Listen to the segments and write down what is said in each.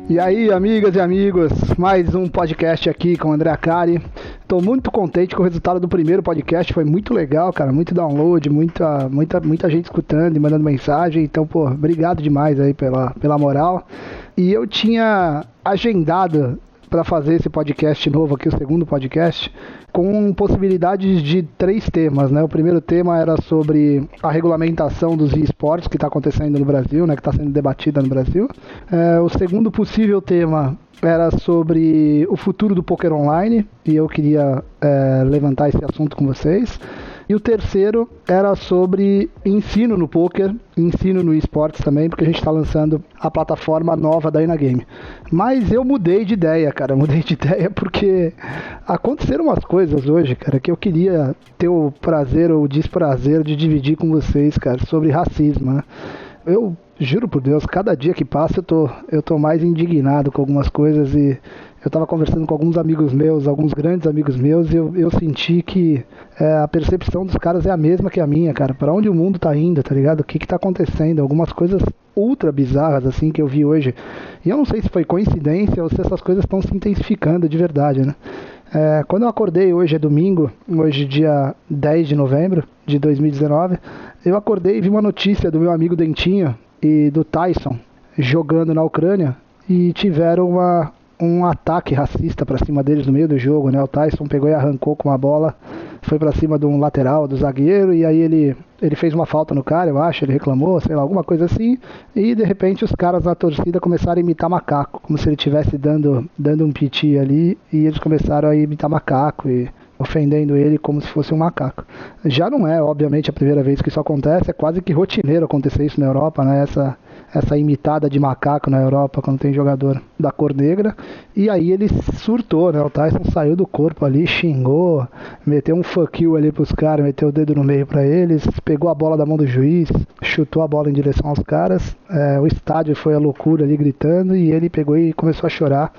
E aí, amigas e amigos, mais um podcast aqui com o André Akari. Tô muito contente com o resultado do primeiro podcast, foi muito legal, cara, muito download, muita gente escutando e mandando mensagem, então, pô, obrigado demais aí pela moral. E eu tinha agendado para fazer esse podcast novo aqui, o segundo podcast, com possibilidades de 3 temas, né? O primeiro tema era sobre a regulamentação dos esportes que está acontecendo no Brasil, né? Que está sendo debatida no Brasil. O segundo possível tema era sobre o futuro do poker online, e eu queria levantar esse assunto com vocês. E o terceiro era sobre ensino no poker, ensino no esportes também, porque a gente está lançando a plataforma nova da Inagame. Mas eu mudei de ideia, cara, porque aconteceram umas coisas hoje, cara, que eu queria ter o prazer ou o desprazer de dividir com vocês, cara, sobre racismo, né? Eu juro por Deus, cada dia que passa eu tô mais indignado com algumas coisas, e eu tava conversando com alguns amigos meus, alguns grandes amigos meus, e eu senti que a percepção dos caras é a mesma que a minha, cara. Pra onde o mundo tá indo, tá ligado? O que tá acontecendo? Algumas coisas ultra bizarras, assim, que eu vi hoje. E eu não sei se foi coincidência ou se essas coisas estão se intensificando de verdade, né? Quando eu acordei, hoje é domingo, hoje dia 10 de novembro de 2019, eu acordei e vi uma notícia do meu amigo Dentinho e do Tyson jogando na Ucrânia, e tiveram um ataque racista pra cima deles no meio do jogo, né? O Tyson pegou e arrancou com uma bola, foi pra cima de um lateral, do zagueiro, e aí ele fez uma falta no cara, eu acho, ele reclamou, sei lá, alguma coisa assim, e de repente os caras na torcida começaram a imitar macaco, como se ele estivesse dando um piti ali, e eles começaram a imitar macaco e ofendendo ele como se fosse um macaco. Já não é, obviamente, a primeira vez que isso acontece, é quase que rotineiro acontecer isso na Europa, né? Essa imitada de macaco na Europa quando tem jogador da cor negra. E aí ele surtou, né? O Tyson saiu do corpo ali, xingou, meteu um fuck you ali pros caras, meteu o dedo no meio pra eles, pegou a bola da mão do juiz, chutou a bola em direção aos caras. O estádio foi a loucura ali gritando, e ele pegou e começou a chorar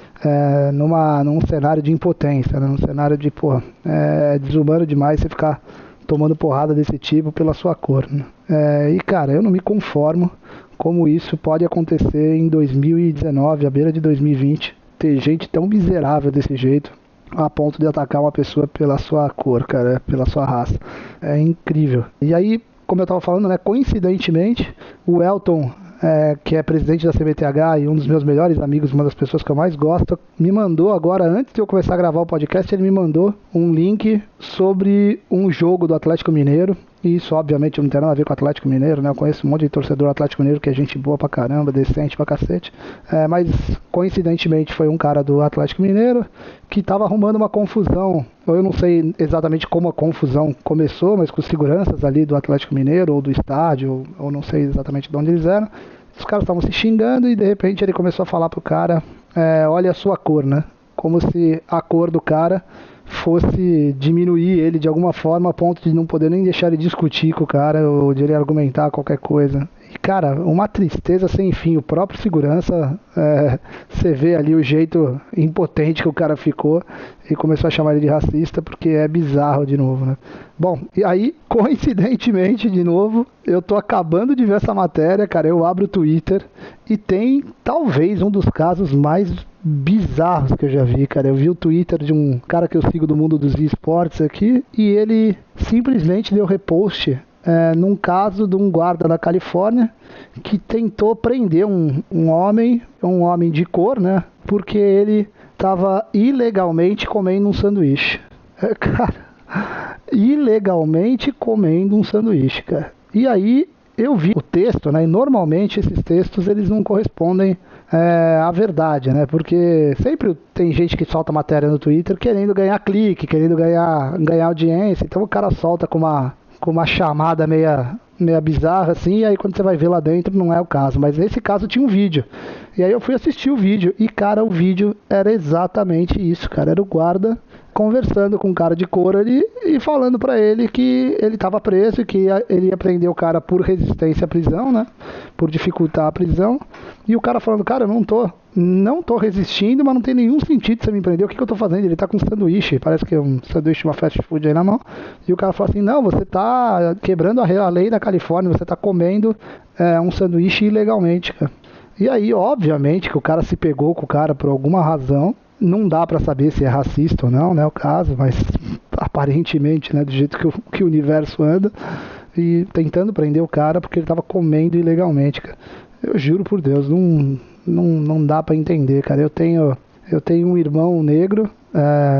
num cenário de impotência, né? Num cenário de, pô, desumano demais você ficar tomando porrada desse tipo pela sua cor, né? E cara, eu não me conformo como isso pode acontecer em 2019, à beira de 2020, ter gente tão miserável desse jeito, a ponto de atacar uma pessoa pela sua cor, cara, pela sua raça. É incrível. E aí, como eu tava falando, né, coincidentemente, o Elton, que é presidente da CBTH e um dos meus melhores amigos, uma das pessoas que eu mais gosto, me mandou agora, antes de eu começar a gravar o podcast, ele me mandou um link sobre um jogo do Atlético Mineiro. E isso, obviamente, não tem nada a ver com o Atlético Mineiro, né? Eu conheço um monte de torcedor do Atlético Mineiro que é gente boa pra caramba, decente pra cacete. Mas, coincidentemente, foi um cara do Atlético Mineiro que tava arrumando uma confusão. Eu não sei exatamente como a confusão começou, mas com os seguranças ali do Atlético Mineiro, ou do estádio, ou não sei exatamente de onde eles eram. Os caras estavam se xingando, e de repente ele começou a falar pro cara, olha a sua cor, né? Como se a cor do cara fosse diminuir ele de alguma forma, a ponto de não poder nem deixar ele discutir com o cara, ou de ele argumentar qualquer coisa. E cara, uma tristeza sem fim. O próprio segurança, você vê ali o jeito impotente que o cara ficou, e começou a chamar ele de racista, porque é bizarro de novo, né? Bom, e aí, coincidentemente, de novo, eu tô acabando de ver essa matéria, cara, eu abro o Twitter, e tem talvez um dos casos mais bizarros que eu já vi, cara. Eu vi o Twitter de um cara que eu sigo do mundo dos esportes aqui, e ele simplesmente deu repost num caso de um guarda da Califórnia que tentou prender um homem de cor, né? Porque ele estava ilegalmente comendo um sanduíche. Cara, ilegalmente comendo um sanduíche, cara. E aí eu vi o texto, né? E normalmente esses textos eles não correspondem à verdade, né? Porque sempre tem gente que solta matéria no Twitter querendo ganhar clique, querendo ganhar audiência. Então o cara solta com uma chamada meia bizarra assim, e aí quando você vai ver lá dentro não é o caso. Mas nesse caso tinha um vídeo. E aí eu fui assistir o vídeo, e cara, o vídeo era exatamente isso, cara. Era o guarda conversando com um cara de cor ali e falando pra ele que ele estava preso e que ele ia prender o cara por resistência à prisão, né? Por dificultar a prisão. E o cara falando, cara, eu não tô resistindo, mas não tem nenhum sentido você me prender. O que eu tô fazendo? Ele tá com um sanduíche, parece que é um sanduíche de uma fast food aí na mão. E o cara fala assim, não, você tá quebrando a lei da Califórnia, você tá comendo um sanduíche ilegalmente, cara. E aí, obviamente, que o cara se pegou com o cara por alguma razão. Não dá pra saber se é racista ou não, né, o caso, mas aparentemente, né, do jeito que o universo anda, e tentando prender o cara porque ele tava comendo ilegalmente, cara. Eu juro por Deus, não dá pra entender, cara. Eu tenho um irmão negro,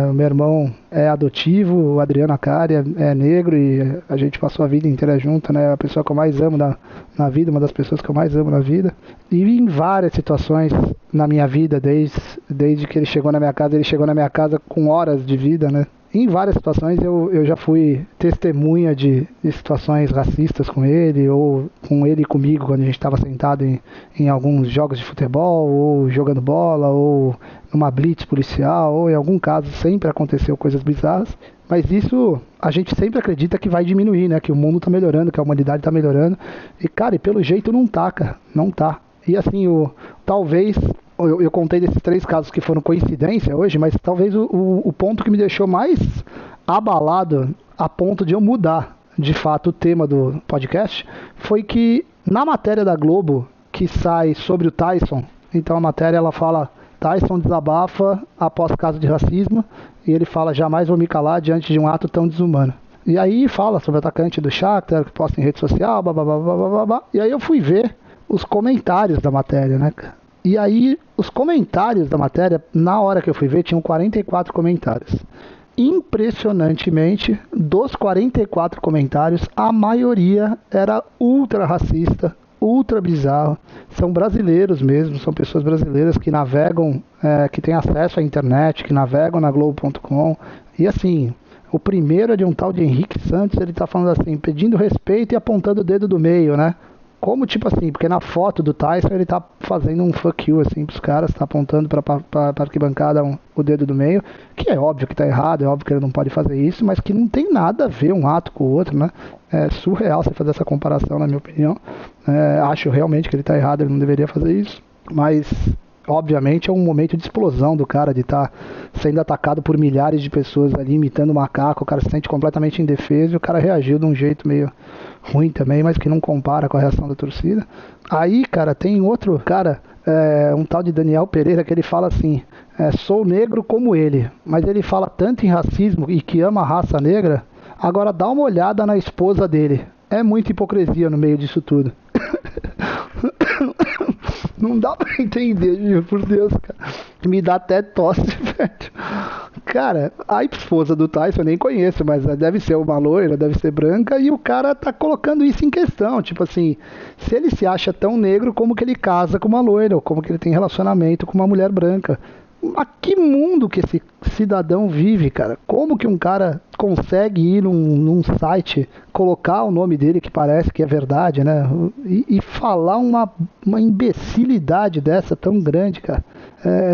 o meu irmão é adotivo, o Adriano Acari é negro e a gente passou a vida inteira junto, né? A pessoa que eu mais amo na vida, uma das pessoas que eu mais amo na vida. E em várias situações na minha vida, desde que ele chegou na minha casa com horas de vida, né? Em várias situações eu já fui testemunha de situações racistas com ele, ou com ele e comigo, quando a gente estava sentado em alguns jogos de futebol, ou jogando bola, ou numa blitz policial, ou em algum caso sempre aconteceu coisas bizarras. Mas isso a gente sempre acredita que vai diminuir, né? Que o mundo tá melhorando, que a humanidade tá melhorando. E, cara, e pelo jeito não tá, cara. Não tá. E assim, talvez eu contei desses 3 casos que foram coincidência hoje, mas talvez o ponto que me deixou mais abalado a ponto de eu mudar de fato o tema do podcast foi que na matéria da Globo que sai sobre o Tyson, então a matéria ela fala: Tyson desabafa após caso de racismo, e ele fala: jamais vou me calar diante de um ato tão desumano. E aí fala sobre o atacante do Shakhtar que posta em rede social, blá, blá, blá, blá, blá, blá. E aí eu fui ver os comentários da matéria, né? E aí, os comentários da matéria, na hora que eu fui ver, tinham 44 comentários. Impressionantemente, dos 44 comentários, a maioria era ultra racista, ultra bizarro. São brasileiros mesmo, são pessoas brasileiras que navegam, que têm acesso à internet, que navegam na Globo.com. E assim, o primeiro é de um tal de Henrique Santos, ele tá falando assim, pedindo respeito e apontando o dedo do meio, né? Como tipo assim, porque na foto do Tyson ele tá fazendo um fuck you assim pros caras, tá apontando pra arquibancada o dedo do meio, que é óbvio que tá errado, é óbvio que ele não pode fazer isso, mas que não tem nada a ver um ato com o outro, né? É surreal você fazer essa comparação, na minha opinião. Acho realmente que ele tá errado, ele não deveria fazer isso, mas obviamente é um momento de explosão do cara, de estar sendo atacado por milhares de pessoas ali, imitando macaco, o cara se sente completamente indefeso e o cara reagiu de um jeito meio ruim também, mas que não compara com a reação da torcida. Aí, cara, tem outro cara, um tal de Daniel Pereira, que ele fala assim: sou negro como ele, mas ele fala tanto em racismo e que ama a raça negra. Agora dá uma olhada na esposa dele. É muita hipocrisia no meio disso tudo. Não dá pra entender, juro por Deus, cara. Me dá até tosse, velho. Cara, a esposa do Tyson eu nem conheço, mas deve ser uma loira, deve ser branca, e o cara tá colocando isso em questão. Tipo assim, se ele se acha tão negro, como que ele casa com uma loira, ou como que ele tem relacionamento com uma mulher branca? A que mundo que esse cidadão vive, cara? Como que um cara consegue ir num site, colocar o nome dele, que parece que é verdade, né? E falar uma imbecilidade dessa tão grande, cara?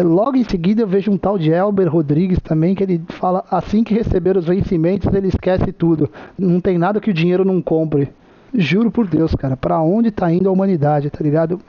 Logo em seguida eu vejo um tal de Elber Rodrigues também, que ele fala: assim que receber os vencimentos, ele esquece tudo. Não tem nada que o dinheiro não compre. Juro por Deus, cara, pra onde tá indo a humanidade, tá ligado?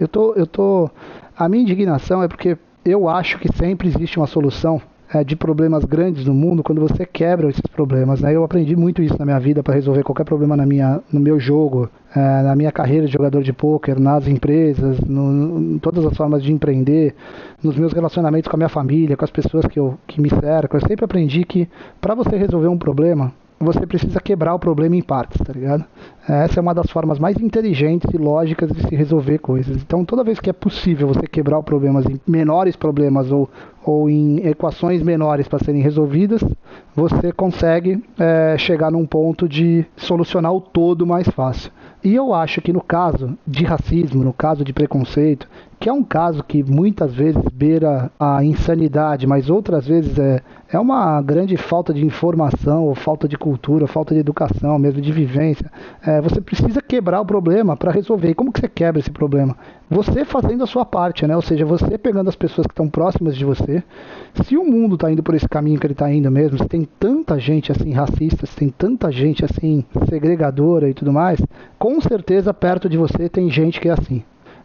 A minha indignação é porque eu acho que sempre existe uma solução de problemas grandes no mundo quando você quebra esses problemas, né? Eu aprendi muito isso na minha vida para resolver qualquer problema no meu jogo, na minha carreira de jogador de pôquer, nas empresas, em todas as formas de empreender, nos meus relacionamentos com a minha família, com as pessoas que me cercam. Eu sempre aprendi que para você resolver um problema, você precisa quebrar o problema em partes, tá ligado? Essa é uma das formas mais inteligentes e lógicas de se resolver coisas. Então, toda vez que é possível você quebrar o problema em menores problemas ou em equações menores para serem resolvidas, você consegue chegar num ponto de solucionar o todo mais fácil. E eu acho que no caso de racismo, no caso de preconceito, que é um caso que muitas vezes beira a insanidade, mas outras vezes é uma grande falta de informação, ou falta de cultura, falta de educação, mesmo de vivência. Você precisa quebrar o problema para resolver. E como que você quebra esse problema? Você fazendo a sua parte, né? Ou seja, você pegando as pessoas que estão próximas de você. Se o mundo está indo por esse caminho que ele está indo mesmo, se tem tanta gente assim racista, se tem tanta gente assim segregadora e tudo mais, com certeza perto de você tem gente que é assim.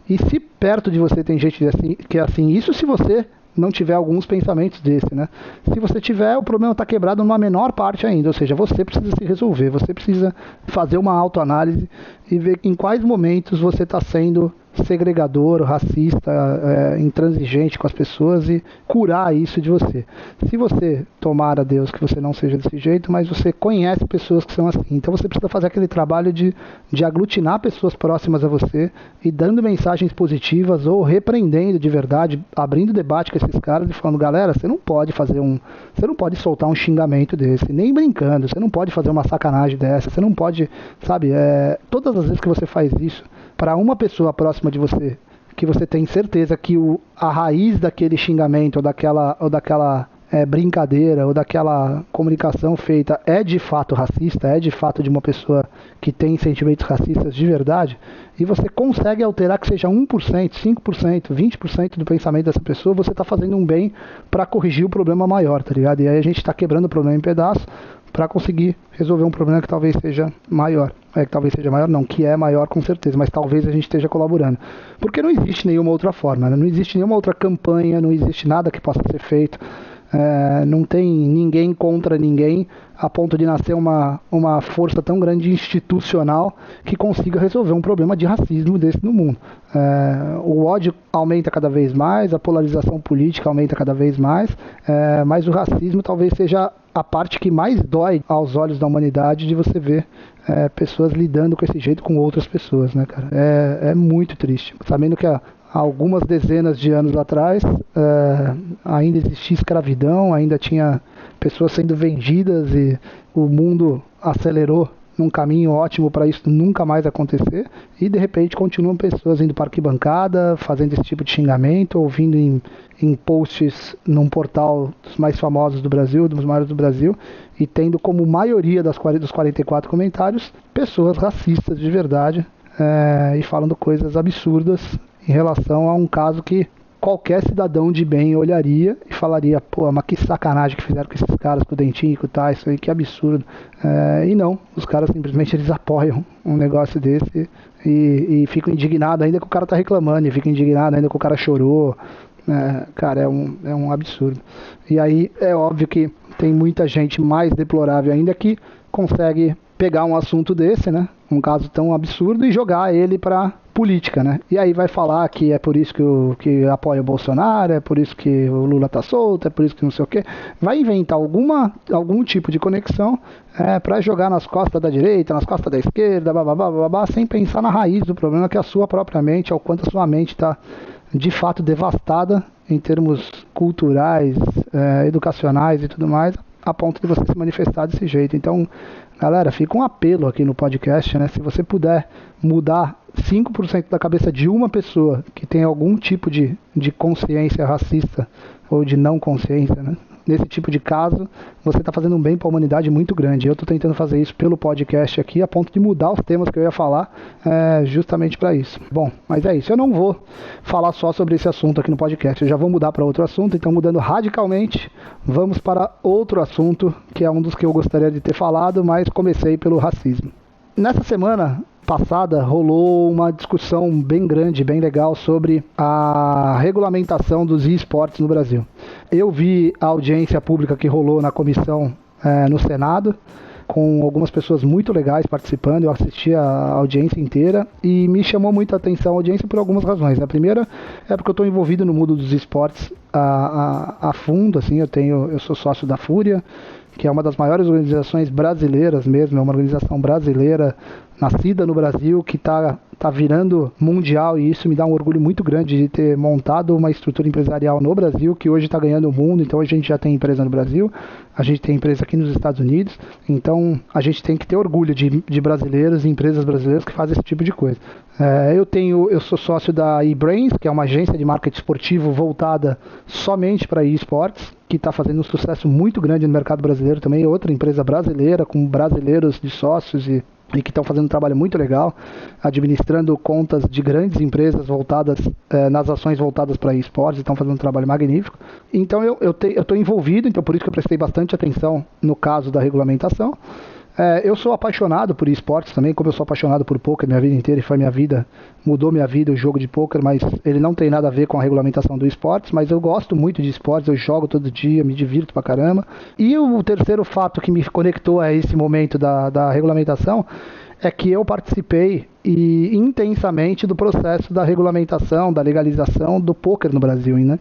E se perto de você tem gente que é assim, isso se você não tiver alguns pensamentos desse, né? Se você tiver, o problema está quebrado numa menor parte ainda, ou seja, você precisa se resolver, você precisa fazer uma autoanálise e ver em quais momentos você está sendo segregador, racista, intransigente com as pessoas e curar isso de você. Se você tomar a Deus que você não seja desse jeito, mas você conhece pessoas que são assim, então você precisa fazer aquele trabalho de aglutinar pessoas próximas a você e dando mensagens positivas ou repreendendo de verdade, abrindo debate com esses caras e falando, galera, você não pode soltar um xingamento desse, nem brincando, você não pode fazer uma sacanagem dessa, você não pode, sabe, todas as vezes que você faz isso para uma pessoa próxima de você, que você tem certeza que a raiz daquele xingamento ou daquela brincadeira ou daquela comunicação feita é de fato racista, é de fato de uma pessoa que tem sentimentos racistas de verdade, e você consegue alterar que seja 1%, 5%, 20% do pensamento dessa pessoa, você está fazendo um bem para corrigir o problema maior, tá ligado? E aí a gente está quebrando o problema em pedaços para conseguir resolver um problema que talvez seja maior. Que é maior com certeza, mas talvez a gente esteja colaborando. Porque não existe nenhuma outra forma, né? Não existe nenhuma outra campanha, não existe nada que possa ser feito. Não tem ninguém contra ninguém a ponto de nascer uma força tão grande institucional que consiga resolver um problema de racismo desse no mundo. O ódio aumenta cada vez mais, a polarização política aumenta cada vez mais, mas o racismo talvez seja a parte que mais dói aos olhos da humanidade, de você ver pessoas lidando com esse jeito com outras pessoas, né, cara? É muito triste, sabendo que há algumas dezenas de anos atrás ainda existia escravidão, ainda tinha pessoas sendo vendidas e o mundo acelerou num caminho ótimo para isso nunca mais acontecer, e de repente continuam pessoas indo para arquibancada, fazendo esse tipo de xingamento, ouvindo em posts num portal dos mais famosos do Brasil, dos maiores do Brasil, e tendo como maioria dos 44 comentários pessoas racistas de verdade, e falando coisas absurdas em relação a um caso que qualquer cidadão de bem olharia e falaria, pô, mas que sacanagem que fizeram com esses caras, com o Dentinho, com o Tais, isso aí, que absurdo. E não, os caras simplesmente eles apoiam um negócio desse e ficam indignados ainda que o cara tá reclamando, e ficam indignados ainda que o cara chorou. Cara, é um absurdo. E aí é óbvio que tem muita gente mais deplorável ainda que consegue pegar um assunto desse, né, um caso tão absurdo, e jogar ele pra política, né? E aí vai falar que é por isso que apoia o Bolsonaro, é por isso que o Lula tá solto, é por isso que não sei o quê. Vai inventar algum tipo de conexão para jogar nas costas da direita, nas costas da esquerda, babá, sem pensar na raiz do problema, que é a sua própria mente, ao quanto a sua mente está de fato devastada em termos culturais, educacionais e tudo mais, a ponto de você se manifestar desse jeito. Então, galera, fica um apelo aqui no podcast, né? Se você puder mudar 5% da cabeça de uma pessoa que tem algum tipo de consciência racista ou de não consciência, né? Nesse tipo de caso, você está fazendo um bem para a humanidade muito grande. Eu estou tentando fazer isso pelo podcast aqui, a ponto de mudar os temas que eu ia falar, justamente para isso. Bom, mas é isso. Eu não vou falar só sobre esse assunto aqui no podcast. Eu já vou mudar para outro assunto, então mudando radicalmente, vamos para outro assunto, que é um dos que eu gostaria de ter falado, mas comecei pelo racismo. Nessa semana passada rolou uma discussão bem grande, bem legal sobre a regulamentação dos esportes no Brasil. Eu vi a audiência pública que rolou na comissão no Senado, com algumas pessoas muito legais participando. Eu assisti a audiência inteira e me chamou muito a atenção a audiência por algumas razões. A primeira é porque eu estou envolvido no mundo dos esportes a fundo, assim, eu sou sócio da Fúria, que é uma das maiores organizações brasileiras mesmo, é uma organização brasileira nascida no Brasil, que está virando mundial, e isso me dá um orgulho muito grande de ter montado uma estrutura empresarial no Brasil, que hoje está ganhando o mundo. Então a gente já tem empresa no Brasil, a gente tem empresa aqui nos Estados Unidos, então a gente tem que ter orgulho de brasileiros e empresas brasileiras que fazem esse tipo de coisa. Eu sou sócio da eBrains, que é uma agência de marketing esportivo voltada somente para esportes, que está fazendo um sucesso muito grande no mercado brasileiro também. Outra empresa brasileira, com brasileiros de sócios e que estão fazendo um trabalho muito legal, administrando contas de grandes empresas voltadas nas ações voltadas para esportes, estão fazendo um trabalho magnífico. Então eu estou envolvido, então por isso que eu prestei bastante atenção no caso da regulamentação. Eu sou apaixonado por esportes também, como eu sou apaixonado por pôquer minha vida inteira, e mudou minha vida o jogo de pôquer, mas ele não tem nada a ver com a regulamentação do esportes, mas eu gosto muito de esportes, eu jogo todo dia, me divirto pra caramba. E o terceiro fato que me conectou a esse momento da regulamentação é que eu participei intensamente do processo da regulamentação, da legalização do pôquer no Brasil, né?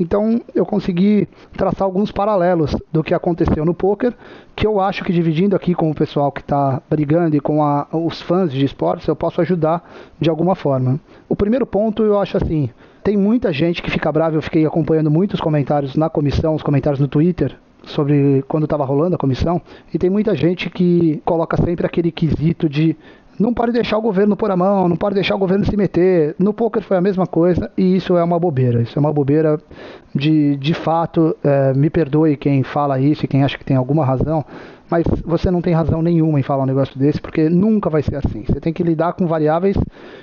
Então eu consegui traçar alguns paralelos do que aconteceu no pôquer, que eu acho que dividindo aqui com o pessoal que está brigando e com os fãs de esportes, eu posso ajudar de alguma forma. O primeiro ponto eu acho assim, tem muita gente que fica brava, eu fiquei acompanhando muitos comentários na comissão, os comentários no Twitter, sobre quando estava rolando a comissão, e tem muita gente que coloca sempre aquele quesito de não pode deixar o governo pôr a mão, não pode deixar o governo se meter. No poker foi a mesma coisa e isso é uma bobeira. Isso é uma bobeira de fato, me perdoe quem fala isso e quem acha que tem alguma razão, mas você não tem razão nenhuma em falar um negócio desse, porque nunca vai ser assim. Você tem que lidar com variáveis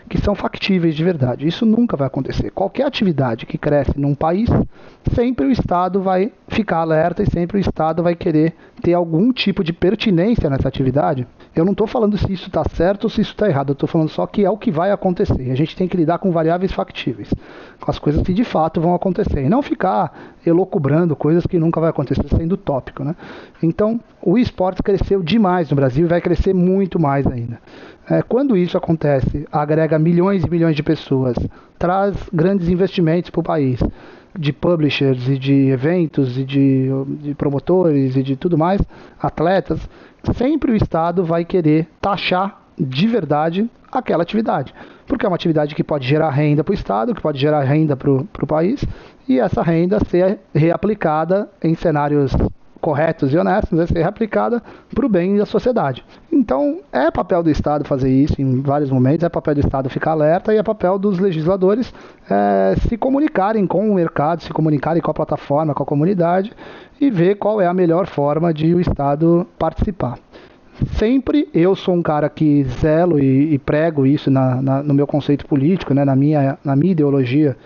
que são factíveis de verdade. Isso nunca vai acontecer. Qualquer atividade que cresce num país, sempre o Estado vai ficar alerta e sempre o Estado vai querer ter algum tipo de pertinência nessa atividade. Eu não estou falando se isso está certo ou se isso está errado, eu estou falando só que é o que vai acontecer. A gente tem que lidar com variáveis factíveis, com as coisas que de fato vão acontecer, e não ficar elocubrando coisas que nunca vai acontecer, sendo utópico, né? Então, o esportes cresceu demais no Brasil e vai crescer muito mais ainda. Quando isso acontece, agrega milhões e milhões de pessoas, traz grandes investimentos para o país, de publishers e de eventos e de promotores e de tudo mais, atletas, sempre o Estado vai querer taxar de verdade aquela atividade, porque é uma atividade que pode gerar renda para o Estado, que pode gerar renda para o país, e essa renda ser reaplicada em cenários corretos e honestos, vai ser reaplicada para o bem da sociedade. Então, é papel do Estado fazer isso em vários momentos, é papel do Estado ficar alerta e é papel dos legisladores se comunicarem com o mercado, se comunicarem com a plataforma, com a comunidade e ver qual é a melhor forma de o Estado participar. Sempre eu sou um cara que zelo e prego isso no meu conceito político, né, na minha ideologia,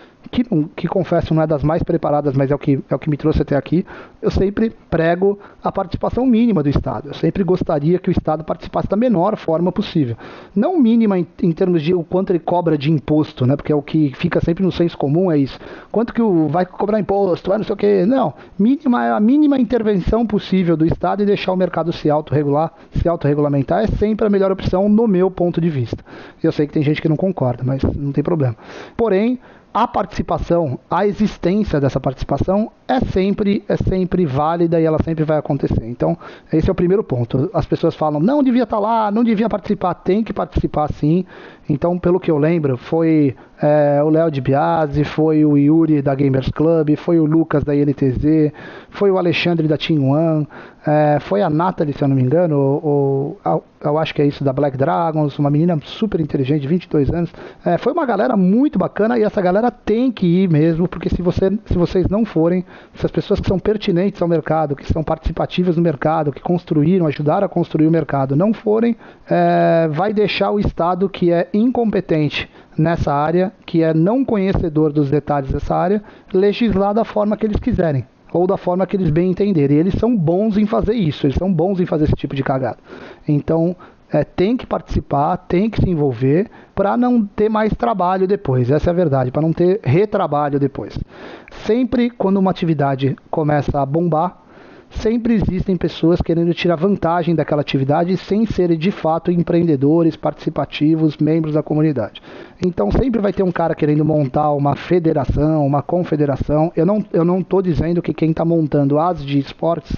que confesso não é das mais preparadas, mas é o que me trouxe até aqui. Eu sempre prego a participação mínima do Estado. Eu sempre gostaria que o Estado participasse da menor forma possível. Não mínima em termos de o quanto ele cobra de imposto, né? Porque é o que fica sempre no senso comum, é isso. Quanto que vai cobrar imposto, vai não sei o quê. Não, mínima é a mínima intervenção possível do Estado e deixar o mercado se autorregular, se autorregulamentar é sempre a melhor opção no meu ponto de vista. Eu sei que tem gente que não concorda, mas não tem problema. Porém, a participação, a existência dessa participação é sempre válida e ela sempre vai acontecer. Então, esse é o primeiro ponto. As pessoas falam, não devia estar lá, não devia participar. Tem que participar sim. Então, pelo que eu lembro, foi o Léo de Biasi, foi o Yuri da Gamers Club, foi o Lucas da INTZ, foi o Alexandre da Team One, foi a Nathalie, se eu não me engano, eu acho que é isso, da Black Dragons, uma menina super inteligente, de 22 anos. Foi uma galera muito bacana e essa galera tem que ir mesmo, porque se vocês não forem, se as pessoas que são pertinentes ao mercado, que são participativas no mercado, que construíram, ajudaram a construir o mercado, não forem, vai deixar o Estado, que é incompetente nessa área, que é não conhecedor dos detalhes dessa área, legislar da forma que eles quiserem, ou da forma que eles bem entenderem. E eles são bons em fazer isso, eles são bons em fazer esse tipo de cagada. Então, tem que participar, tem que se envolver, para não ter mais trabalho depois, essa é a verdade, para não ter retrabalho depois. Sempre quando uma atividade começa a bombar, sempre existem pessoas querendo tirar vantagem daquela atividade sem serem de fato empreendedores, participativos, membros da comunidade. Então sempre vai ter um cara querendo montar uma federação, uma confederação. Eu não estou dizendo que quem está montando as de esportes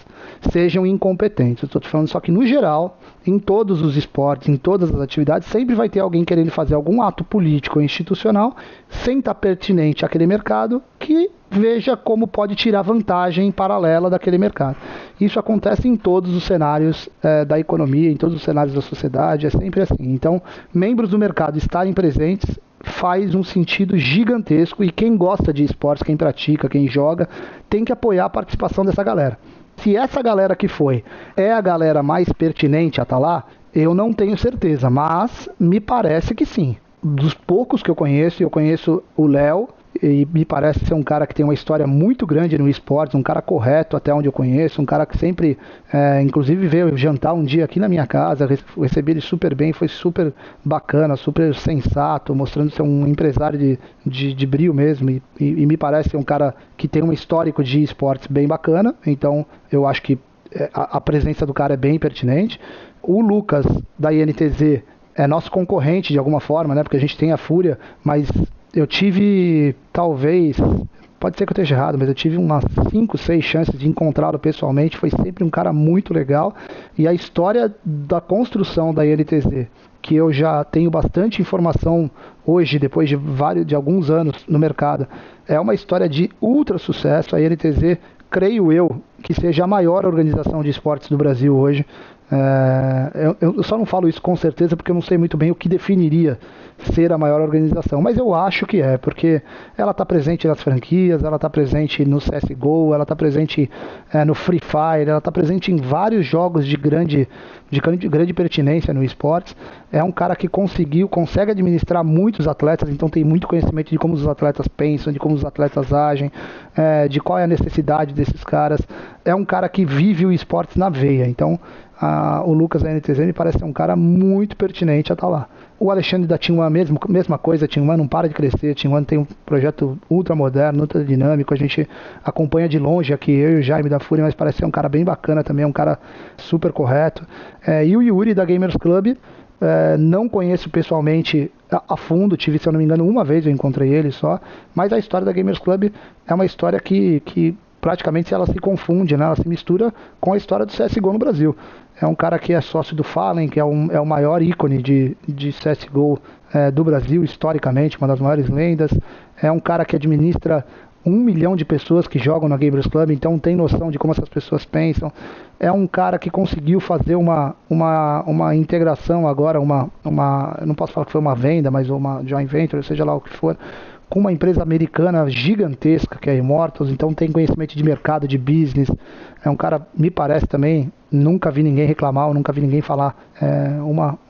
sejam incompetentes. Eu estou te falando só que no geral, em todos os esportes, em todas as atividades, sempre vai ter alguém querendo fazer algum ato político ou institucional sem estar pertinente àquele mercado, que veja como pode tirar vantagem paralela daquele mercado. Isso acontece em todos os cenários da economia, em todos os cenários da sociedade, é sempre assim. Então, membros do mercado estarem presentes faz um sentido gigantesco e quem gosta de esportes, quem pratica, quem joga, tem que apoiar a participação dessa galera. Se essa galera que foi é a galera mais pertinente a estar lá, eu não tenho certeza, mas me parece que sim. Dos poucos que eu conheço o Léo, e me parece ser um cara que tem uma história muito grande no esportes, um cara correto até onde eu conheço, um cara que sempre, inclusive veio jantar um dia aqui na minha casa, recebi ele super bem, foi super bacana, super sensato, mostrando ser um empresário de brio mesmo, e me parece ser um cara que tem um histórico de esportes bem bacana, então eu acho que a presença do cara é bem pertinente. O Lucas da INTZ é nosso concorrente de alguma forma, né? Porque a gente tem a Fúria, mas eu tive, talvez, pode ser que eu esteja errado, mas eu tive umas 5, 6 chances de encontrá-lo pessoalmente. Foi sempre um cara muito legal. E a história da construção da INTZ, que eu já tenho bastante informação hoje, depois de alguns anos no mercado, é uma história de ultra sucesso. A INTZ, creio eu, que seja a maior organização de esportes do Brasil hoje. Eu só não falo isso com certeza porque eu não sei muito bem o que definiria ser a maior organização, mas eu acho que é, porque ela está presente nas franquias, ela está presente no CSGO, ela está presente no Free Fire, ela está presente em vários jogos de grande pertinência no esportes. É um cara que consegue administrar muitos atletas, então tem muito conhecimento de como os atletas pensam, de como os atletas agem, de qual é a necessidade desses caras. É um cara que vive o esportes na veia, então o Lucas da NTZ me parece ser um cara muito pertinente a estar lá. O Alexandre da Team One, mesma coisa, Team One não para de crescer, Team One tem um projeto ultra moderno, ultra dinâmico, a gente acompanha de longe aqui, eu e o Jaime da Fúria, mas parece ser um cara bem bacana também, um cara super correto. E o Yuri da Gamers Club, não conheço pessoalmente a fundo, tive, se eu não me engano, uma vez eu encontrei ele só, mas a história da Gamers Club é uma história que praticamente ela se confunde, né? Ela se mistura com a história do CSGO no Brasil. É um cara que é sócio do Fallen, que é o maior ícone de CSGO do Brasil, historicamente, uma das maiores lendas. É um cara que administra 1 milhão de pessoas que jogam na Gamers Club, então tem noção de como essas pessoas pensam. É um cara que conseguiu fazer uma integração agora, eu não posso falar que foi uma venda, mas uma joint venture, seja lá o que for, com uma empresa americana gigantesca que é a Immortals, então tem conhecimento de mercado, de business. É um cara, me parece também, nunca vi ninguém reclamar, nunca vi ninguém falar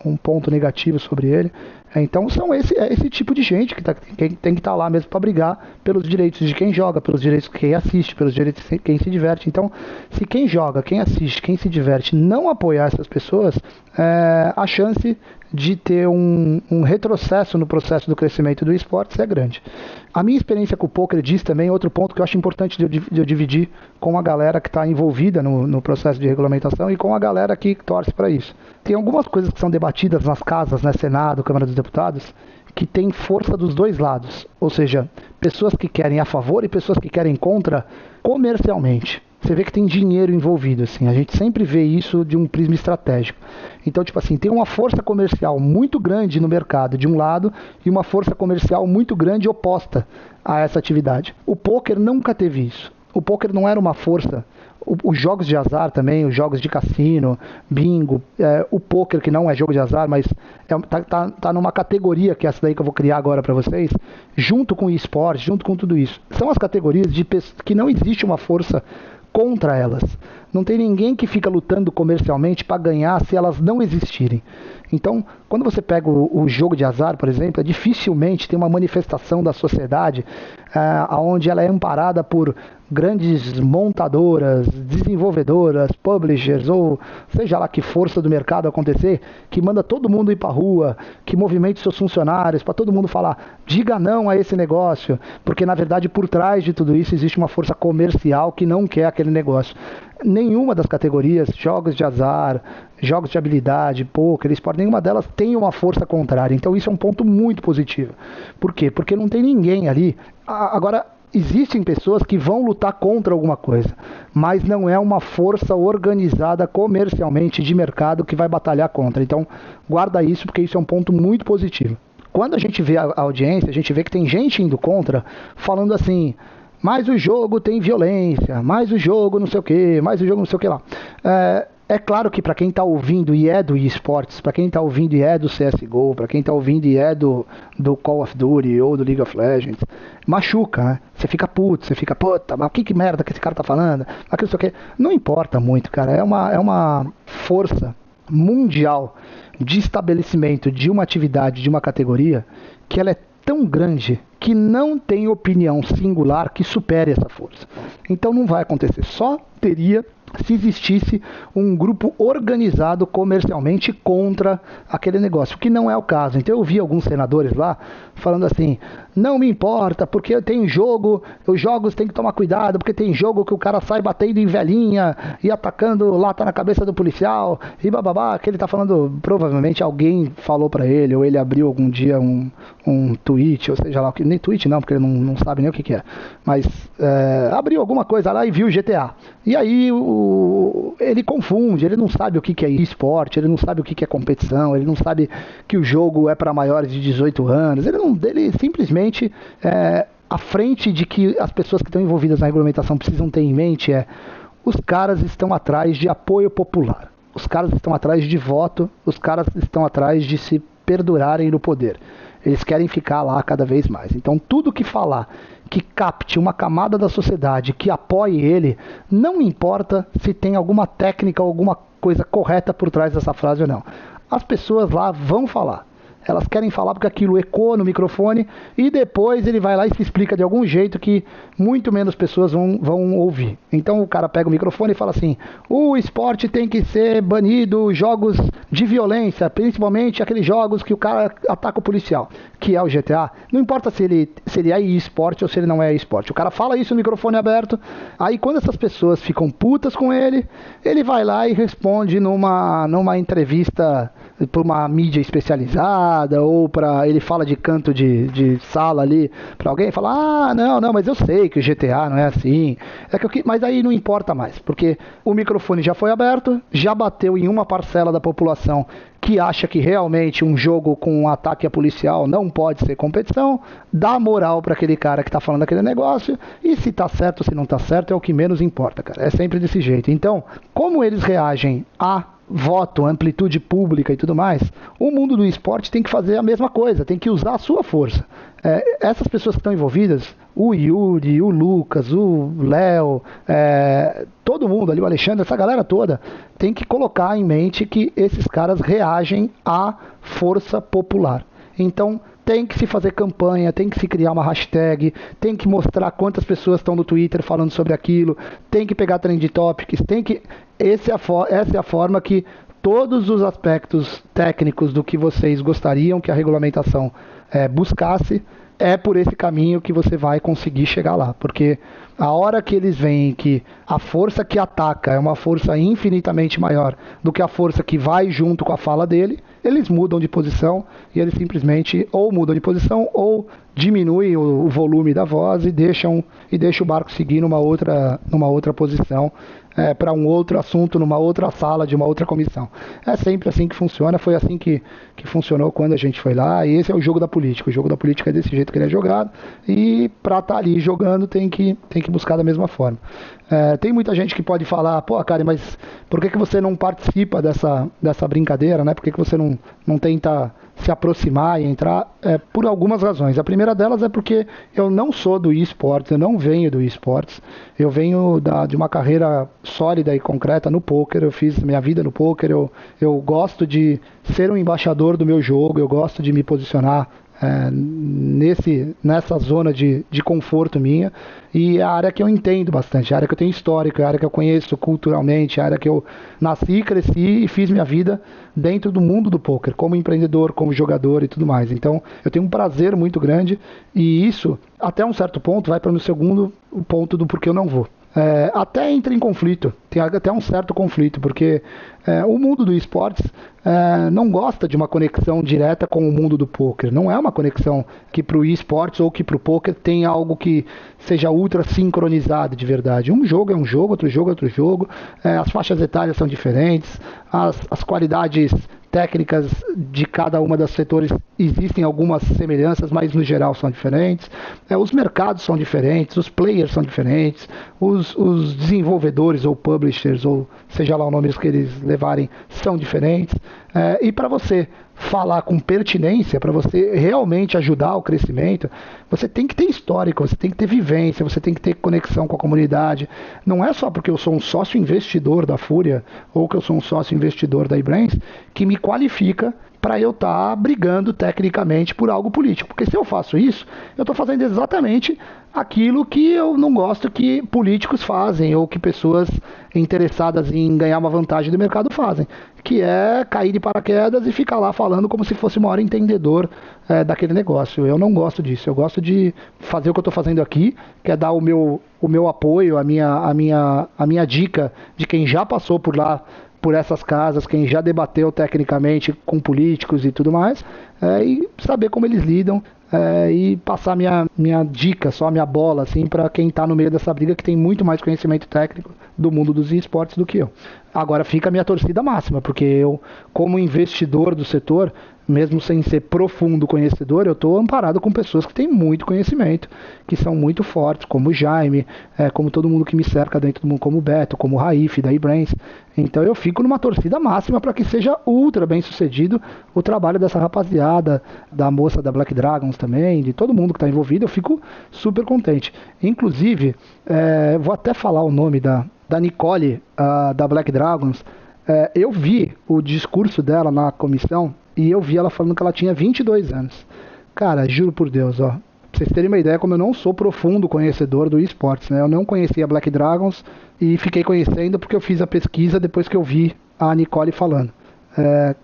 um ponto negativo sobre ele. Então é esse tipo de gente que tem que estar lá mesmo para brigar pelos direitos de quem joga, pelos direitos de quem assiste, pelos direitos de quem se diverte. Então, se quem joga, quem assiste, quem se diverte não apoiar essas pessoas, a chance de ter um retrocesso no processo do crescimento do esporte é grande. A minha experiência com o poker diz também outro ponto que eu acho importante de eu dividir com a galera que está envolvida no processo de regulamentação e com a galera que torce para isso. Tem algumas coisas que são debatidas nas casas, né, Senado, Câmara dos Deputados, que tem força dos dois lados, ou seja, pessoas que querem a favor e pessoas que querem contra comercialmente. Você vê que tem dinheiro envolvido, assim, a gente sempre vê isso de um prisma estratégico. Então, tipo assim, tem uma força comercial muito grande no mercado de um lado e uma força comercial muito grande oposta a essa atividade. O poker nunca teve isso. O poker não era uma força. Os jogos de azar também, os jogos de cassino, bingo, o poker que não é jogo de azar, mas tá numa categoria que é essa daí que eu vou criar agora para vocês, junto com o esporte, junto com tudo isso. São as categorias que não existe uma força contra elas. Não tem ninguém que fica lutando comercialmente para ganhar se elas não existirem. Então, quando você pega o jogo de azar, por exemplo, dificilmente tem uma manifestação da sociedade onde ela é amparada por grandes montadoras, desenvolvedoras, publishers, ou seja lá que força do mercado acontecer, que manda todo mundo ir para a rua, que movimente seus funcionários, para todo mundo falar, diga não a esse negócio, porque na verdade por trás de tudo isso existe uma força comercial que não quer aquele negócio. Nenhuma das categorias, jogos de azar, jogos de habilidade, poker, esporte, nenhuma delas tem uma força contrária. Então isso é um ponto muito positivo. Por quê? Porque não tem ninguém ali. Agora, existem pessoas que vão lutar contra alguma coisa, mas não é uma força organizada comercialmente de mercado que vai batalhar contra. Então, guarda isso, porque isso é um ponto muito positivo. Quando a gente vê a audiência, a gente vê que tem gente indo contra, falando assim, mas o jogo tem violência, mas o jogo não sei o que, mais o jogo não sei o que lá. É claro que para quem está ouvindo e é do eSports, para quem está ouvindo e é do CSGO, para quem está ouvindo e é do Call of Duty ou do League of Legends, machuca, né? Você fica puto, você fica, puta, mas que merda que esse cara tá falando? Mas que não sei o que. Não importa muito, cara. É uma força mundial de estabelecimento de uma atividade, de uma categoria, que ela é tão grande que não tem opinião singular que supere essa força. Então não vai acontecer. Só teria se existisse um grupo organizado comercialmente contra aquele negócio, o que não é o caso. Então eu vi alguns senadores lá falando assim, não me importa, porque tem jogo, os jogos tem que tomar cuidado, porque tem jogo que o cara sai batendo em velhinha e atacando lata na cabeça do policial, e bababá, que ele tá falando, provavelmente alguém falou pra ele, ou ele abriu algum dia um tweet, ou seja lá, nem tweet não, porque ele não sabe nem o que é, mas abriu alguma coisa lá e viu o GTA. E aí ele confunde, ele não sabe o que é esporte, ele não sabe o que é competição, ele não sabe que o jogo é para maiores de 18 anos, ele simplesmente, à frente de que as pessoas que estão envolvidas na regulamentação precisam ter em mente os caras estão atrás de apoio popular, os caras estão atrás de voto, os caras estão atrás de se perdurarem no poder. Eles querem ficar lá cada vez mais. Então tudo que falar que capte uma camada da sociedade que apoie ele, não importa se tem alguma técnica ou alguma coisa correta por trás dessa frase ou não. As pessoas lá vão falar. Elas querem falar porque aquilo ecoa no microfone e depois ele vai lá e se explica de algum jeito que muito menos pessoas vão ouvir. Então o cara pega o microfone e fala assim, o esporte tem que ser banido, jogos de violência, principalmente aqueles jogos que o cara ataca o policial, que é o GTA. Não importa se ele é esporte ou se ele não é esporte. O cara fala isso no microfone aberto, aí quando essas pessoas ficam putas com ele, ele vai lá e responde numa entrevista para uma mídia especializada, ou ele fala de canto de sala ali para alguém, fala, não, mas eu sei que o GTA não é assim, mas aí não importa mais, porque o microfone já foi aberto, já bateu em uma parcela da população que acha que realmente um jogo com um ataque a policial não pode ser competição, dá moral para aquele cara que está falando aquele negócio, e se tá certo ou se não tá certo é o que menos importa, cara, é sempre desse jeito. Então, como eles reagem a voto, amplitude pública e tudo mais, o mundo do esporte tem que fazer a mesma coisa, tem que usar a sua força. Essas pessoas que estão envolvidas, o Yuri, o Lucas, o Léo, todo mundo ali, o Alexandre, essa galera toda, tem que colocar em mente que esses caras reagem à força popular. Então, tem que se fazer campanha, tem que se criar uma hashtag, tem que mostrar quantas pessoas estão no Twitter falando sobre aquilo, tem que pegar trend topics, essa é a forma que todos os aspectos técnicos do que vocês gostariam que a regulamentação buscasse, é por esse caminho que você vai conseguir chegar lá, porque a hora que eles veem que a força que ataca é uma força infinitamente maior do que a força que vai junto com a fala dele, eles mudam de posição e eles simplesmente ou mudam de posição ou diminuem o volume da voz e deixam o barco seguir numa outra posição, para um outro assunto, numa outra sala de uma outra comissão. É sempre assim que funciona, foi assim que funcionou quando a gente foi lá, e esse é o jogo da política. O jogo da política é desse jeito que ele é jogado, e para estar ali jogando tem que buscar da mesma forma. Tem muita gente que pode falar, pô, cara, mas por que você não participa dessa brincadeira, né? Por que você não tenta se aproximar e entrar? Por algumas razões. A primeira delas é porque eu não sou do esportes, eu não venho do esportes, eu venho de uma carreira sólida e concreta no poker, eu fiz minha vida no poker, eu gosto de ser um embaixador do meu jogo, eu gosto de me posicionar nessa zona de conforto minha, e é a área que eu entendo bastante, a área que eu tenho histórico, a área que eu conheço culturalmente, a área que eu nasci, cresci e fiz minha vida dentro do mundo do poker, como empreendedor, como jogador e tudo mais. Então eu tenho um prazer muito grande, e isso até um certo ponto vai para o meu segundo ponto do porquê eu não vou. Até entra em conflito, tem até um certo conflito, porque o mundo do esportes não gosta de uma conexão direta com o mundo do poker. Não é uma conexão que para o esportes ou que para o poker tem algo que seja ultra sincronizado de verdade. Um jogo é um jogo, outro jogo é outro jogo, as faixas etárias são diferentes, as qualidades técnicas de cada uma das setores existem algumas semelhanças, mas no geral são diferentes. Os mercados são diferentes, os players são diferentes, os desenvolvedores ou publishers, ou seja lá o nome que eles levarem, são diferentes. E para você falar com pertinência, para você realmente ajudar o crescimento, você tem que ter histórico, você tem que ter vivência, você tem que ter conexão com a comunidade. Não é só porque eu sou um sócio investidor da Fúria ou que eu sou um sócio investidor da eBrains que me qualifica para eu estar brigando tecnicamente por algo político. Porque se eu faço isso, eu estou fazendo exatamente aquilo que eu não gosto que políticos fazem ou que pessoas interessadas em ganhar uma vantagem do mercado fazem, que é cair de paraquedas e ficar lá falando como se fosse o maior entendedor daquele negócio. Eu não gosto disso. Eu gosto de fazer o que eu estou fazendo aqui, que é dar o meu apoio, a minha dica de quem já passou por lá, por essas casas, quem já debateu tecnicamente com políticos e tudo mais, e saber como eles lidam, e passar minha dica, só a minha bola, assim, para quem está no meio dessa briga, que tem muito mais conhecimento técnico do mundo dos esportes do que eu. Agora fica a minha torcida máxima, porque eu, como investidor do setor, mesmo sem ser profundo conhecedor, eu estou amparado com pessoas que têm muito conhecimento, que são muito fortes, como o Jaime, como todo mundo que me cerca dentro do mundo, como o Beto, como o Raif, da eBrains. Então eu fico numa torcida máxima para que seja ultra bem sucedido o trabalho dessa rapaziada, da moça da Black Dragons também, de todo mundo que está envolvido. Eu fico super contente. Inclusive, vou até falar o nome da Nicole, da Black Dragons. Eu vi o discurso dela na comissão e eu vi ela falando que ela tinha 22 anos. Cara, juro por Deus, ó. Pra vocês terem uma ideia, como eu não sou profundo conhecedor do esportes, né? Eu não conhecia Black Dragons e fiquei conhecendo porque eu fiz a pesquisa depois que eu vi a Nicole falando.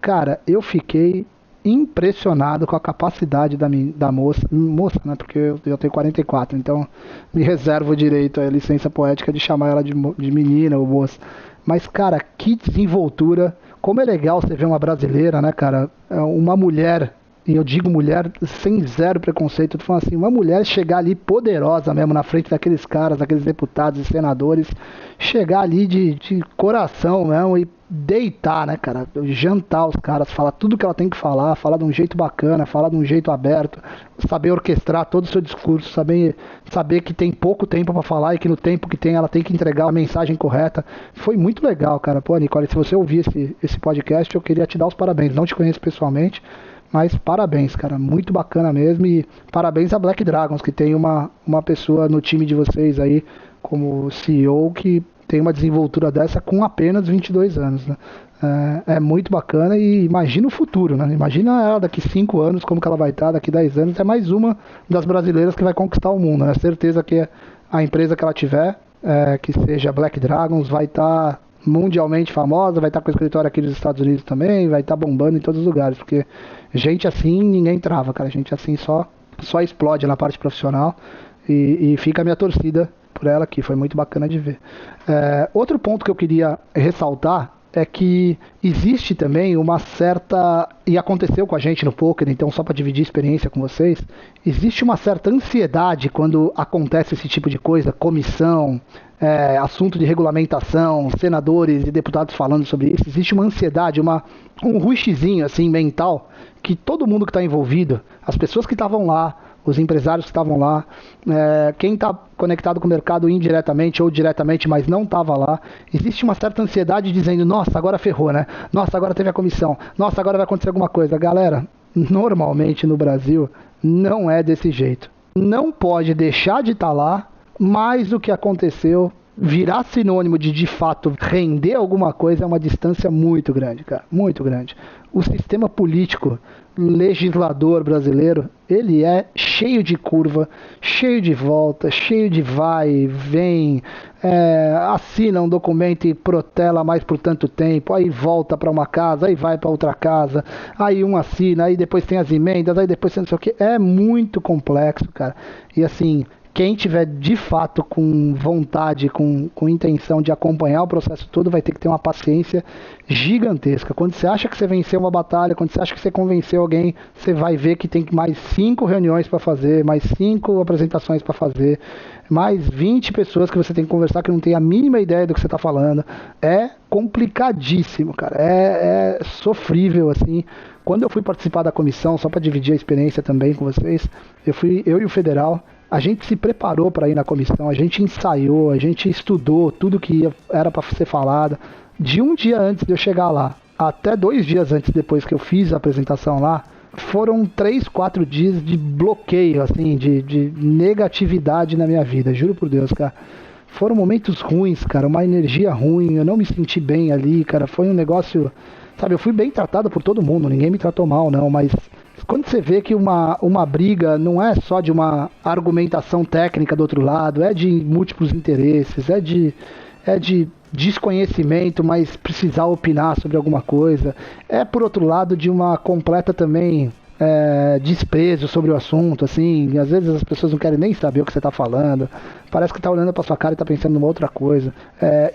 Cara, eu fiquei impressionado com a capacidade da moça, né? Porque eu tenho 44, então me reservo o direito, a licença poética de chamar ela de menina ou moça. Mas, cara, que desenvoltura. Como é legal você ver uma brasileira, né, cara? Uma mulher, e eu digo mulher sem zero preconceito, eu tô falando assim, uma mulher chegar ali poderosa mesmo na frente daqueles caras, daqueles deputados e senadores, chegar ali de coração mesmo e deitar, né, cara? Jantar os caras, falar tudo que ela tem que falar de um jeito bacana, falar de um jeito aberto, saber orquestrar todo o seu discurso, saber que tem pouco tempo para falar e que no tempo que tem ela tem que entregar a mensagem correta. Foi muito legal, cara. Pô, Nicole, se você ouvir esse podcast, eu queria te dar os parabéns. Não te conheço pessoalmente, mas parabéns, cara. Muito bacana mesmo. E parabéns a Black Dragons, que tem uma pessoa no time de vocês aí, como CEO, que tem uma desenvoltura dessa com apenas 22 anos, né? É muito bacana e imagina o futuro, né? Imagina ela daqui 5 anos, como que ela vai estar, daqui 10 anos, é mais uma das brasileiras que vai conquistar o mundo, né? Certeza que a empresa que ela tiver, que seja Black Dragons, vai estar mundialmente famosa, vai estar com o escritório aqui dos Estados Unidos também, vai estar bombando em todos os lugares, porque gente assim ninguém trava, cara, gente assim só explode na parte profissional e fica a minha torcida por ela aqui, foi muito bacana de ver. Outro ponto que eu queria ressaltar é que existe também uma certa, e aconteceu com a gente no poker, então só para dividir experiência com vocês, existe uma certa ansiedade quando acontece esse tipo de coisa, comissão, assunto de regulamentação, senadores e deputados falando sobre isso, existe uma ansiedade, um rushzinho assim mental, que todo mundo que está envolvido, as pessoas que estavam lá, os empresários que estavam lá, quem está conectado com o mercado indiretamente ou diretamente, mas não estava lá, existe uma certa ansiedade dizendo, nossa, agora ferrou, né? Nossa, agora teve a comissão, nossa, agora vai acontecer alguma coisa. Galera, normalmente no Brasil não é desse jeito. Não pode deixar de estar lá, mas o que aconteceu virar sinônimo de fato render alguma coisa é uma distância muito grande, cara, muito grande. O sistema político legislador brasileiro, ele é cheio de curva, cheio de volta, cheio de vai, vem, assina um documento e protela mais por tanto tempo, aí volta para uma casa, aí vai para outra casa, aí um assina, aí depois tem as emendas, aí depois tem não sei o que, é muito complexo, cara. E assim, quem tiver de fato com vontade, com intenção de acompanhar o processo todo, vai ter que ter uma paciência gigantesca. Quando você acha que você venceu uma batalha, quando você acha que você convenceu alguém, você vai ver que tem mais 5 reuniões para fazer, mais 5 apresentações para fazer, mais 20 pessoas que você tem que conversar que não tem a mínima ideia do que você está falando. É complicadíssimo, cara. É sofrível, assim. Quando eu fui participar da comissão, só para dividir a experiência também com vocês, eu e o Federal, a gente se preparou para ir na comissão, a gente ensaiou, a gente estudou tudo que era para ser falado. De um dia antes de eu chegar lá, até 2 dias antes depois que eu fiz a apresentação lá, foram 3, 4 dias de bloqueio, assim, de negatividade na minha vida, juro por Deus, cara. foram momentos ruins, cara, uma energia ruim, eu não me senti bem ali, cara, foi um negócio, sabe, eu fui bem tratado por todo mundo, ninguém me tratou mal, não, mas quando você vê que uma briga não é só de uma argumentação técnica do outro lado, é de múltiplos interesses, é de desconhecimento, mas precisar opinar sobre alguma coisa, é por outro lado de uma completa também desprezo sobre o assunto, assim, às vezes as pessoas não querem nem saber o que você está falando, parece que está olhando para sua cara e está pensando numa outra coisa.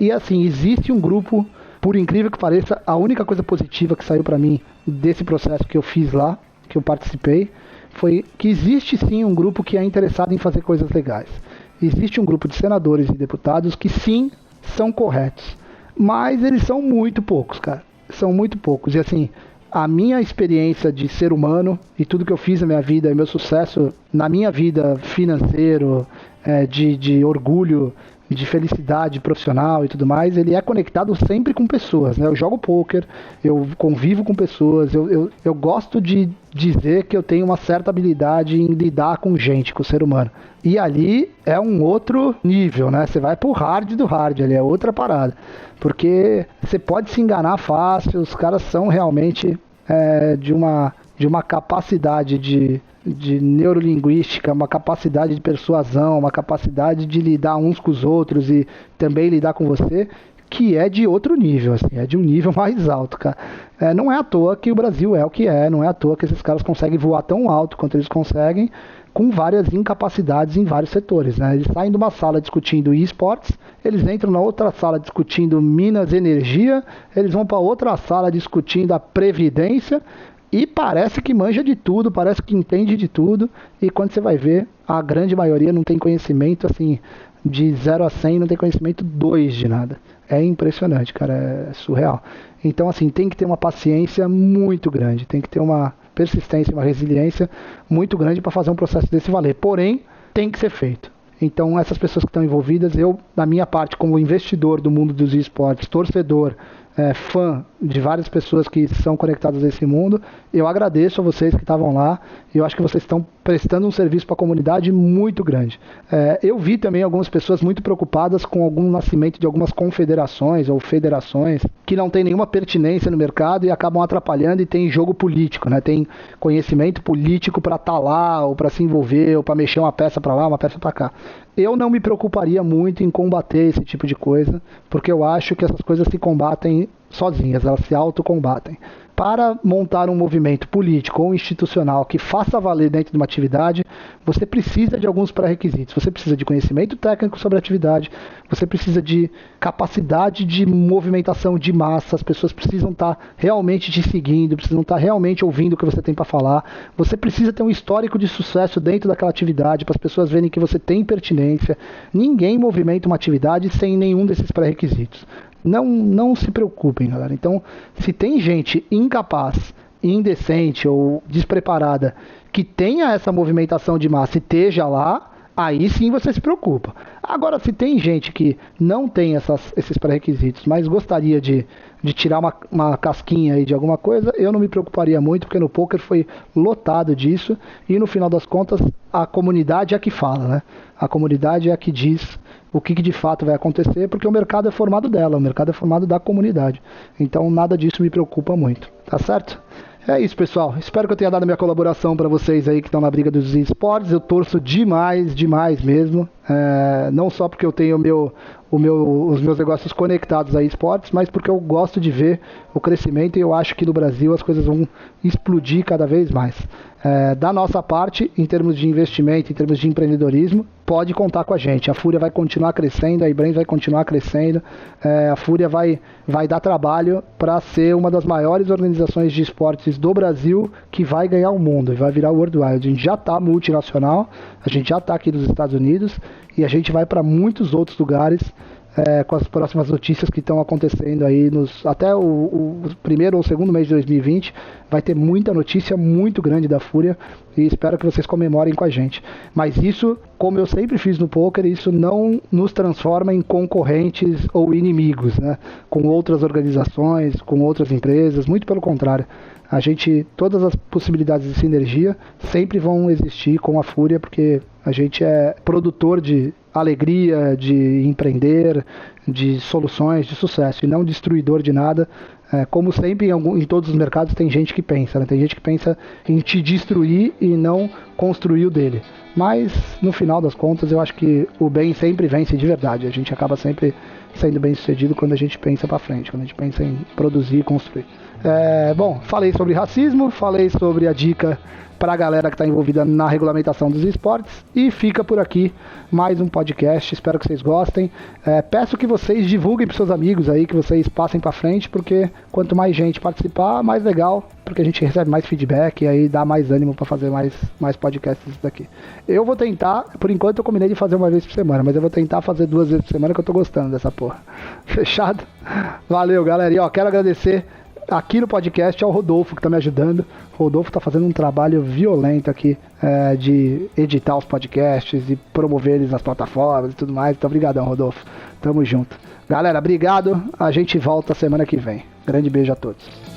E assim, existe um grupo, por incrível que pareça, a única coisa positiva que saiu para mim desse processo que eu fiz lá, que eu participei, foi que existe sim um grupo que é interessado em fazer coisas legais. Existe um grupo de senadores e deputados que sim são corretos, mas eles são muito poucos, cara. São muito poucos. E assim, a minha experiência de ser humano e tudo que eu fiz na minha vida e meu sucesso na minha vida financeiro, de orgulho, de felicidade profissional e tudo mais, ele é conectado sempre com pessoas, né? Eu jogo pôquer, eu convivo com pessoas, eu gosto de dizer que eu tenho uma certa habilidade em lidar com gente, com o ser humano. E ali é um outro nível, né? Você vai pro hard do hard, ali é outra parada. Porque você pode se enganar fácil, os caras são realmente de uma capacidade de neurolinguística, uma capacidade de persuasão, uma capacidade de lidar uns com os outros e também lidar com você, que é de outro nível, assim, é de um nível mais alto, cara. Não é à toa que o Brasil é o que é, não é à toa que esses caras conseguem voar tão alto quanto eles conseguem, com várias incapacidades em vários setores, né? Eles saem de uma sala discutindo esportes, eles entram na outra sala discutindo Minas Energia, eles vão para outra sala discutindo a Previdência, e parece que manja de tudo, parece que entende de tudo, e quando você vai ver, a grande maioria não tem conhecimento, assim, de 0 a 100, não tem conhecimento 2 de nada. É impressionante, cara, é surreal. Então, assim, tem que ter uma paciência muito grande, tem que ter uma persistência, uma resiliência muito grande para fazer um processo desse valer. Porém, tem que ser feito. Então, essas pessoas que estão envolvidas, eu, na minha parte, como investidor do mundo dos esportes, torcedor, fã de várias pessoas que são conectadas a esse mundo, eu agradeço a vocês que estavam lá, eu acho que vocês estão prestando um serviço para a comunidade muito grande. Eu vi também algumas pessoas muito preocupadas com algum nascimento de algumas confederações ou federações que não tem nenhuma pertinência no mercado e acabam atrapalhando, e tem jogo político, né? Tem conhecimento político para estar lá, ou para se envolver, ou para mexer uma peça para lá, uma peça para cá. Eu não me preocuparia muito em combater esse tipo de coisa, porque eu acho que essas coisas se combatem sozinhas, elas se autocombatem. Para montar um movimento político ou institucional que faça valer dentro de uma atividade, você precisa de alguns pré-requisitos. Você precisa de conhecimento técnico sobre a atividade, você precisa de capacidade de movimentação de massa, as pessoas precisam estar realmente te seguindo, precisam estar realmente ouvindo o que você tem para falar. Você precisa ter um histórico de sucesso dentro daquela atividade, para as pessoas verem que você tem pertinência. Ninguém movimenta uma atividade sem nenhum desses pré-requisitos. Não se preocupem, galera. Então, se tem gente incapaz, indecente ou despreparada que tenha essa movimentação de massa e esteja lá, aí sim você se preocupa. Agora, se tem gente que não tem esses pré-requisitos, mas gostaria de tirar uma casquinha aí de alguma coisa, eu não me preocuparia muito, porque no poker foi lotado disso, e no final das contas, a comunidade é a que fala, né? A comunidade é a que diz o que de fato vai acontecer, porque o mercado é formado dela, o mercado é formado da comunidade. Então nada disso me preocupa muito, tá certo? É isso, pessoal. Espero que eu tenha dado a minha colaboração para vocês aí que estão na briga dos esportes. Eu torço demais, demais mesmo. Não só porque eu tenho os meus negócios conectados a esportes, mas porque eu gosto de ver o crescimento, e eu acho que no Brasil as coisas vão explodir cada vez mais. Da nossa parte, em termos de investimento, em termos de empreendedorismo, pode contar com a gente. A Fúria vai continuar crescendo, a Ibrance vai continuar crescendo, a Fúria vai dar trabalho para ser uma das maiores organizações de esportes do Brasil, que vai ganhar o mundo e vai virar worldwide. A gente já está multinacional, a gente já está aqui nos Estados Unidos, e a gente vai para muitos outros lugares com as próximas notícias que estão acontecendo aí até o primeiro ou segundo mês de 2020. Vai ter muita notícia muito grande da Fúria, e espero que vocês comemorem com a gente. Mas isso, como eu sempre fiz no poker, isso não nos transforma em concorrentes ou inimigos, né? Com outras organizações, com outras empresas, muito pelo contrário. Todas as possibilidades de sinergia sempre vão existir com a Fúria, porque a gente é produtor de alegria, de empreender, de soluções, de sucesso, e não destruidor de nada. Como sempre, em todos os mercados tem gente que pensa, né? Tem gente que pensa em te destruir e não construir o dele. Mas, no final das contas, eu acho que o bem sempre vence de verdade. A gente acaba sempre sendo bem sucedido quando a gente pensa para frente, quando a gente pensa em produzir e construir. Bom, falei sobre racismo, falei sobre a dica para a galera que está envolvida na regulamentação dos esportes, e fica por aqui mais um podcast. Espero que vocês gostem. Peço que vocês divulguem para seus amigos aí, que vocês passem para frente, porque quanto mais gente participar, mais legal, porque a gente recebe mais feedback e aí dá mais ânimo para fazer mais podcasts daqui. Eu vou tentar, por enquanto eu combinei de fazer uma vez por semana, mas eu vou tentar fazer 2 vezes por semana, que eu tô gostando dessa porra. Fechado? Valeu, galera. E quero agradecer aqui no podcast ao Rodolfo, que tá me ajudando. O Rodolfo tá fazendo um trabalho violento aqui de editar os podcasts e promover eles nas plataformas e tudo mais. Então, obrigadão, Rodolfo. Tamo junto. Galera, obrigado. A gente volta semana que vem. Grande beijo a todos.